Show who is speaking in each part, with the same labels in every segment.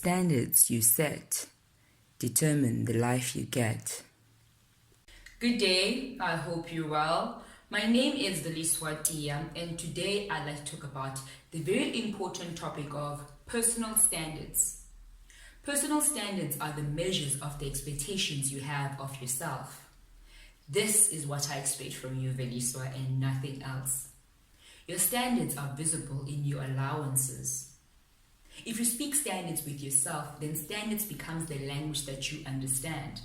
Speaker 1: standards you set determine the life you get.
Speaker 2: Good day, I hope you're well. My name is Tiya, and today I'd like to talk about the very important topic of personal standards. Personal standards are the measures of the expectations you have of yourself. This is what I expect from you, Veliswa, and nothing else. Your standards are visible in your allowances. If you speak standards with yourself, then standards becomes the language that you understand.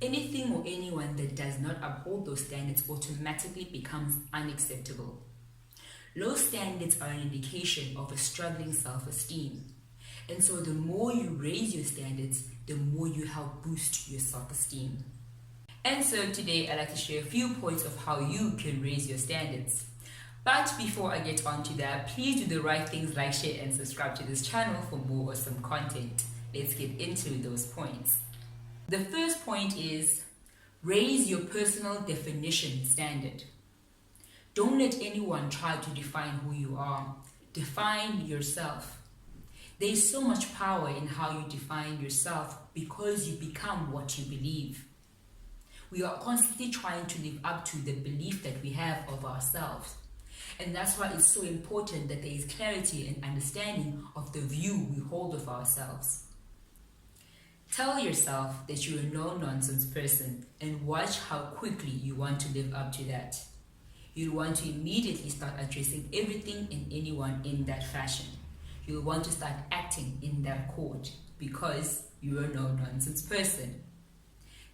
Speaker 2: Anything or anyone that does not uphold those standards automatically becomes unacceptable. Low standards are an indication of a struggling self-esteem. And so the more you raise your standards, the more you help boost your self-esteem. And so today I'd like to share a few points of how you can raise your standards. But before I get on to that, please do the right things like share and subscribe to this channel for more awesome content. Let's get into those points. The first point is raise your personal definition standard. Don't let anyone try to define who you are. Define yourself. There is so much power in how you define yourself because you become what you believe. We are constantly trying to live up to the belief that we have of ourselves. And that's why it's so important that there is clarity and understanding of the view we hold of ourselves. Tell yourself that you're a no-nonsense person and watch how quickly you want to live up to that. You'll want to immediately start addressing everything and anyone in that fashion. You'll want to start acting in that court because you're a no-nonsense person.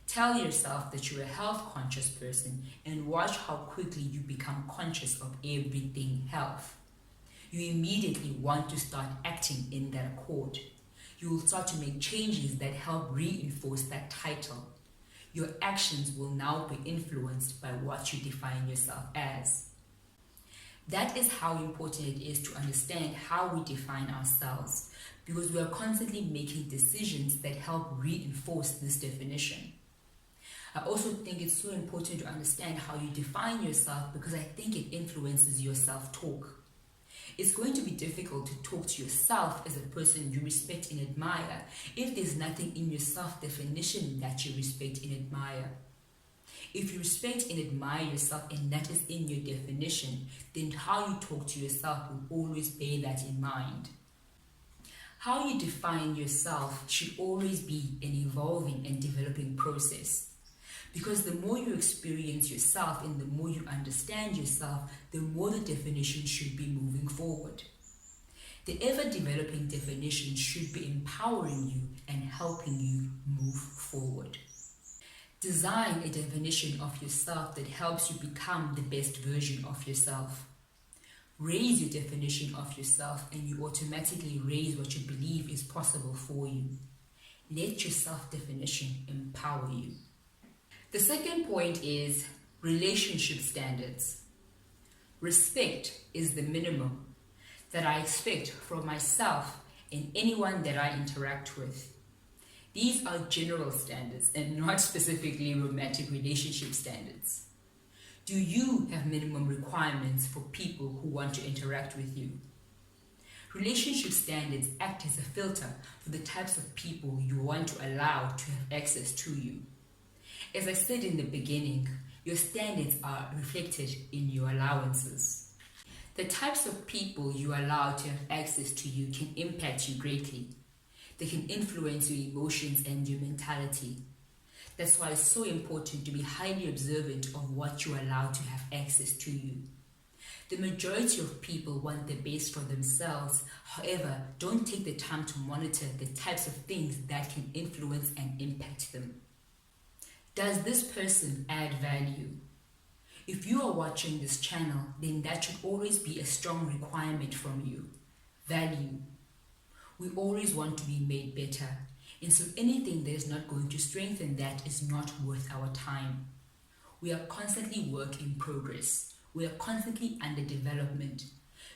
Speaker 2: Tell yourself that you're a health-conscious person and watch how quickly you become conscious of everything health. You immediately want to start acting in that accord. You will start to make changes that help reinforce that title. Your actions will now be influenced by what you define yourself as. That is how important it is to understand how we define ourselves, because we are constantly making decisions that help reinforce this definition. I also think it's so important to understand how you define yourself because I think it influences your self-talk. It's going to be difficult to talk to yourself as a person you respect and admire if there's nothing in your self-definition that you respect and admire. If you respect and admire yourself and that is in your definition, then how you talk to yourself will always bear that in mind. How you define yourself should always be an evolving and developing process. Because the more you experience yourself and the more you understand yourself, the more the definition should be moving forward. The ever-developing definition should be empowering you and helping you move forward. Design a definition of yourself that helps you become the best version of yourself. Raise your definition of yourself and you automatically raise what you believe is possible for you. Let your self-definition empower you. The second point is relationship standards. Respect is the minimum that I expect from myself and anyone that I interact with. These are general standards and not specifically romantic relationship standards. Do you have minimum requirements for people who want to interact with you? Relationship standards act as a filter for the types of people you want to allow to have access to you. As I said in the beginning, your standards are reflected in your allowances. The types of people you allow to have access to you can impact you greatly. They can influence your emotions and your mentality. That's why it's so important to be highly observant of what you allow to have access to you. The majority of people want the best for themselves. However, don't take the time to monitor the types of things that can influence and impact them. Does this person add value? If you are watching this channel, then that should always be a strong requirement from you. Value. We always want to be made better, and so anything that is not going to strengthen that is not worth our time. We are constantly work in progress. We are constantly under development,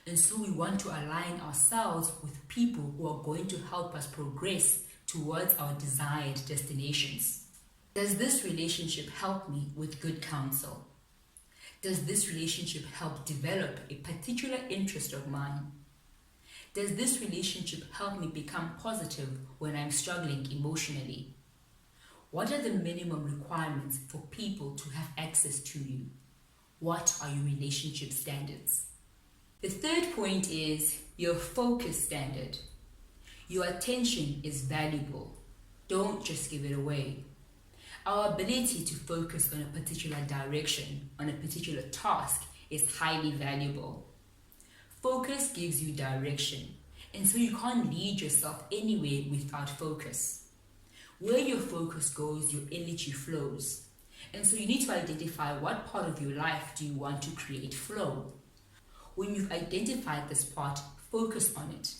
Speaker 2: and so we want to align ourselves with people who are going to help us progress towards our desired destinations. Does this relationship help me with good counsel? Does this relationship help develop a particular interest of mine? Does this relationship help me become positive when I'm struggling emotionally? What are the minimum requirements for people to have access to you? What are your relationship standards? The third point is your focus standard. Your attention is valuable. Don't just give it away. Our ability to focus on a particular direction, on a particular task, is highly valuable. Focus gives you direction, and so you can't lead yourself anywhere without focus. Where your focus goes, your energy flows. And so you need to identify what part of your life do you want to create flow. When you've identified this part, focus on it.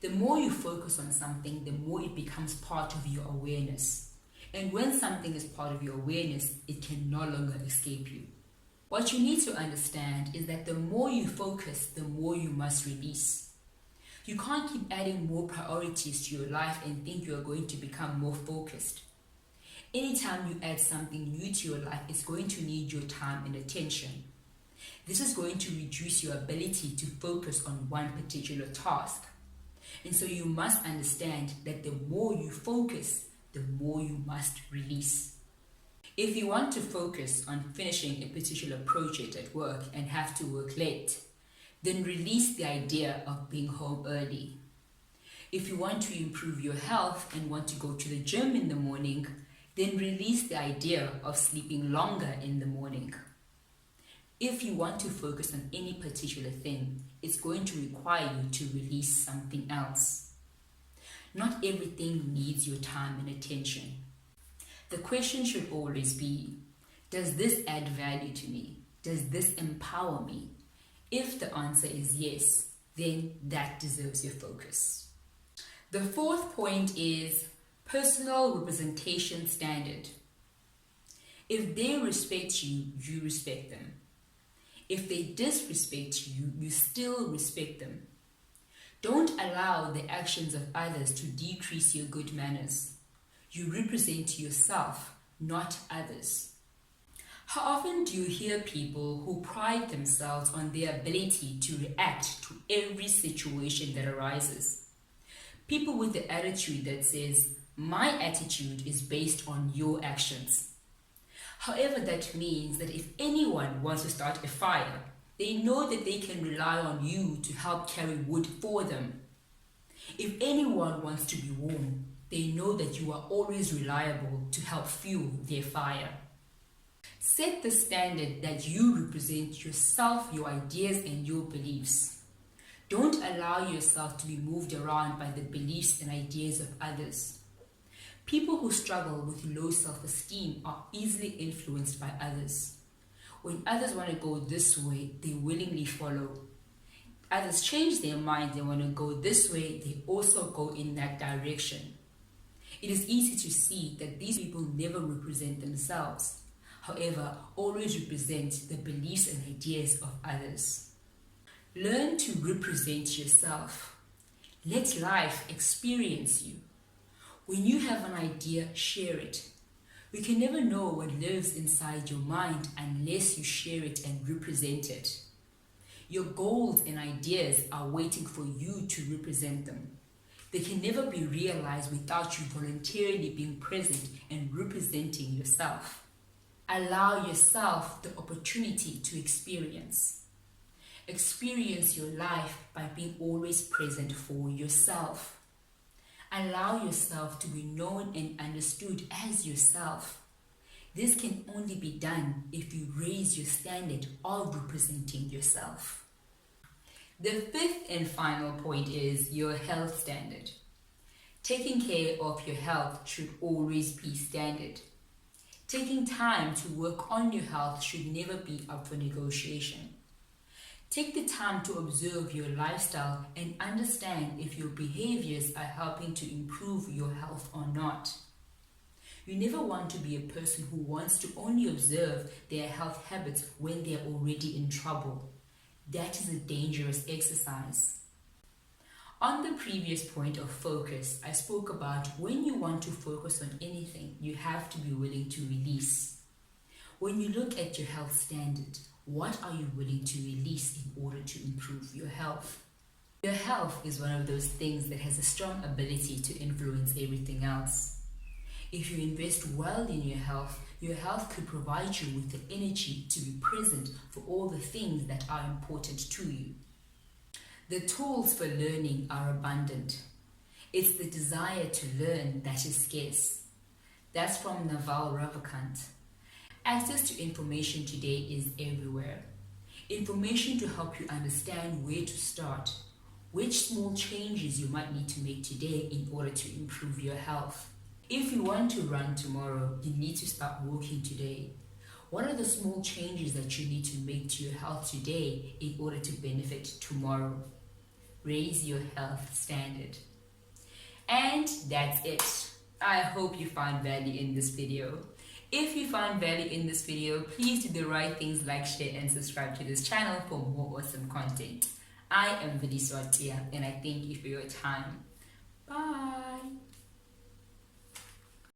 Speaker 2: The more you focus on something, the more it becomes part of your awareness. And when something is part of your awareness, it can no longer escape you. What you need to understand is that the more you focus, the more you must release. You can't keep adding more priorities to your life and think you are going to become more focused. Anytime you add something new to your life, it's going to need your time and attention. This is going to reduce your ability to focus on one particular task. And so you must understand that the more you focus, the more you must release. If you want to focus on finishing a particular project at work and have to work late, then release the idea of being home early. If you want to improve your health and want to go to the gym in the morning, then release the idea of sleeping longer in the morning. If you want to focus on any particular thing, it's going to require you to release something else. Not everything needs your time and attention. The question should always be, does this add value to me? Does this empower me? If the answer is yes, then that deserves your focus. The fourth point is personal representation standard. If they respect you, you respect them. If they disrespect you, you still respect them. Don't allow the actions of others to decrease your good manners. You represent yourself, not others. How often do you hear people who pride themselves on their ability to react to every situation that arises? People with the attitude that says, my attitude is based on your actions. However, that means that if anyone wants to start a fire, they know that they can rely on you to help carry wood for them. If anyone wants to be warm, they know that you are always reliable to help fuel their fire. Set the standard that you represent yourself, your ideas, and your beliefs. Don't allow yourself to be moved around by the beliefs and ideas of others. People who struggle with low self-esteem are easily influenced by others. When others want to go this way, they willingly follow. Others change their mind, they want to go this way, they also go in that direction. It is easy to see that these people never represent themselves, however, always represent the beliefs and ideas of others. Learn to represent yourself. Let life experience you. When you have an idea, share it. You can never know what lives inside your mind unless you share it and represent it. Your goals and ideas are waiting for you to represent them. They can never be realized without you voluntarily being present and representing yourself. Allow yourself the opportunity to experience. Experience your life by being always present for yourself. Allow yourself to be known and understood as yourself. This can only be done if you raise your standard of representing yourself. The fifth and final point is your health standard. Taking care of your health should always be standard. Taking time to work on your health should never be up for negotiation. Take the time to observe your lifestyle and understand if your behaviors are helping to improve your health or not. You never want to be a person who wants to only observe their health habits when they are already in trouble. That is a dangerous exercise. On the previous point of focus, I spoke about when you want to focus on anything, you have to be willing to release. When you look at your health standard, what are you willing to release in order to improve your health? Your health is one of those things that has a strong ability to influence everything else. If you invest well in your health could provide you with the energy to be present for all the things that are important to you. The tools for learning are abundant. It's the desire to learn that is scarce. That's from Naval Ravikant. Access to information today is everywhere. Information to help you understand where to start, which small changes you might need to make today in order to improve your health. If you want to run tomorrow, you need to start walking today. What are the small changes that you need to make to your health today in order to benefit tomorrow? Raise your health standard. And that's it. I hope you found value in this video. If you found value in this video, please do the right things like share and subscribe to this channel for more awesome content. I am Tiya and I thank you for your time. Bye.